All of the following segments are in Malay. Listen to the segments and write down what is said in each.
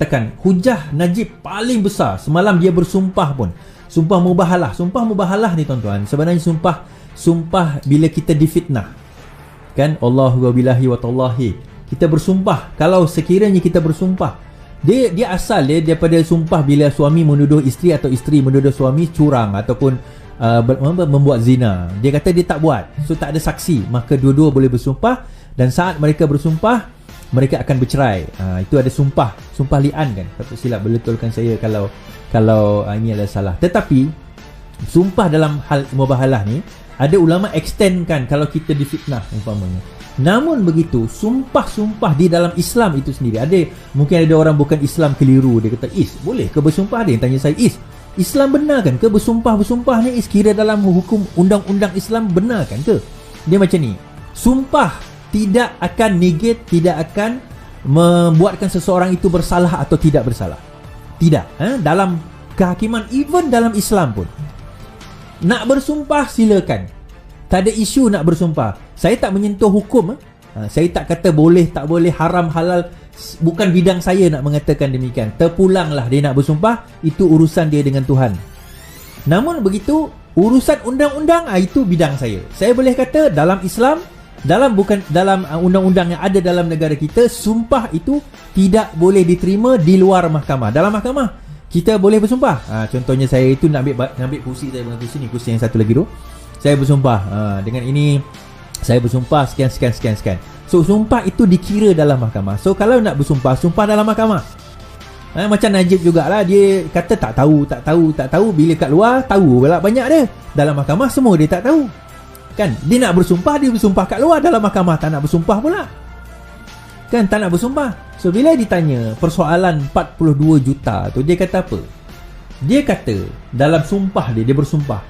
tekan, hujah Najib paling besar semalam dia bersumpah pun, sumpah mubahalah. Sumpah mubahalah ni tuan-tuan, sebenarnya sumpah bila kita difitnah, kan, Allahu wa billahi wa tallahi, kita bersumpah. Kalau sekiranya kita bersumpah, dia asal dia daripada sumpah bila suami menuduh isteri atau isteri menuduh suami curang ataupun membuat zina. Dia kata dia tak buat, so tak ada saksi, maka dua-dua boleh bersumpah, dan saat mereka bersumpah mereka akan bercerai. Itu ada sumpah li'an kan, tak silap, betulkan saya kalau ini adalah salah. Tetapi sumpah dalam hal mubahalah ni ada ulama extendkan kalau kita difitnah umpamanya. Namun begitu, sumpah-sumpah di dalam Islam itu sendiri, mungkin ada orang bukan Islam keliru, dia kata, boleh ke bersumpah? Dia tanya saya, Islam benar kan ke bersumpah ni? Kira dalam hukum undang-undang Islam benar kan ke? Dia macam ni, sumpah tidak akan negate, tidak akan membuatkan seseorang itu bersalah atau tidak bersalah. Tidak. Dalam kehakiman, even dalam Islam pun, nak bersumpah silakan, tak ada isu nak bersumpah. Saya tak menyentuh hukum. Saya tak kata boleh, tak boleh, haram, halal. Bukan bidang saya nak mengatakan demikian. Terpulanglah dia nak bersumpah, itu urusan dia dengan Tuhan. Namun begitu, urusan undang-undang, itu bidang saya. Saya boleh kata dalam Islam, dalam undang-undang yang ada dalam negara kita, sumpah itu tidak boleh diterima di luar mahkamah. Dalam mahkamah kita boleh bersumpah. Contohnya saya itu nak ambil kursi saya, dengan kursi yang satu lagi tu, saya bersumpah dengan ini, saya bersumpah sekian. So sumpah itu dikira dalam mahkamah. So kalau nak bersumpah, sumpah dalam mahkamah. Macam Najib jugalah, dia kata tak tahu, bila kat luar tahu banyak dia. Dalam mahkamah semua dia tak tahu. Kan, dia nak bersumpah, dia bersumpah kat luar, dalam mahkamah tak nak bersumpah pula. Kan, tak nak bersumpah. So bila ditanya persoalan 42 juta tu, dia kata apa? Dia kata dalam sumpah dia bersumpah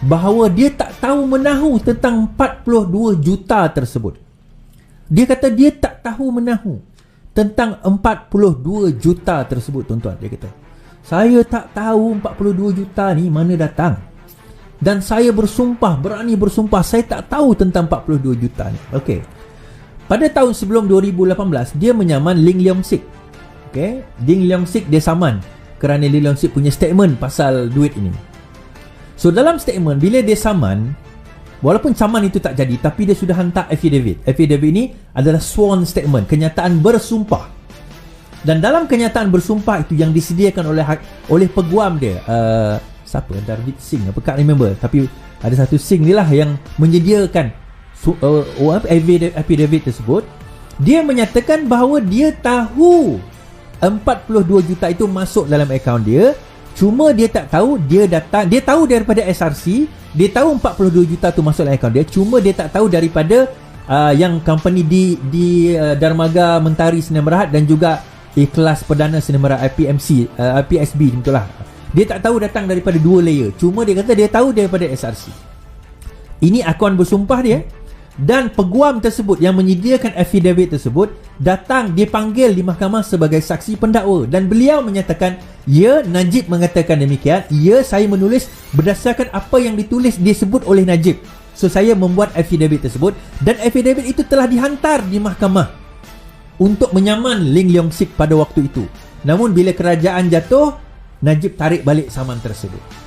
bahawa dia tak tahu menahu tentang 42 juta tersebut. Dia kata dia tak tahu menahu tentang 42 juta tersebut, tuan-tuan. Dia kata, saya tak tahu 42 juta ni mana datang. Dan saya bersumpah, berani bersumpah, saya tak tahu tentang 42 juta ni. Okey. Pada tahun sebelum 2018, dia menyaman Ling Leong Sik. Okey, Ling Leong Sik dia saman kerana Ling Leong Sik punya statement pasal duit ini. So dalam statement, bila dia saman, walaupun saman itu tak jadi, tapi dia sudah hantar affidavit. Affidavit ini adalah sworn statement, kenyataan bersumpah. Dan dalam kenyataan bersumpah itu yang disediakan oleh peguam dia, siapa? Darjit Singh, apa, can't remember, tapi ada satu Singh ni lah yang menyediakan affidavit tersebut. Dia menyatakan bahawa dia tahu 42 juta itu masuk dalam akaun dia, cuma dia tak tahu, dia tahu daripada SRC, dia tahu 42 juta tu masuk dalam akaun dia, cuma dia tak tahu daripada yang company di Dermaga Mentari Sdn Bhd dan juga Ikhlas Perdana Sdn Bhd, IPSB, betul lah. Dia tak tahu datang daripada dua layer, cuma dia kata dia tahu daripada SRC. Ini akaun bersumpah dia. Dan peguam tersebut yang menyediakan affidavit tersebut datang, dipanggil di mahkamah sebagai saksi pendakwa. Dan beliau menyatakan, ya, Najib mengatakan demikian, ya, saya menulis berdasarkan apa yang ditulis disebut oleh Najib. So saya membuat affidavit tersebut, dan affidavit itu telah dihantar di mahkamah untuk menyaman Ling Leong Sik pada waktu itu. Namun bila kerajaan jatuh, Najib tarik balik saman tersebut.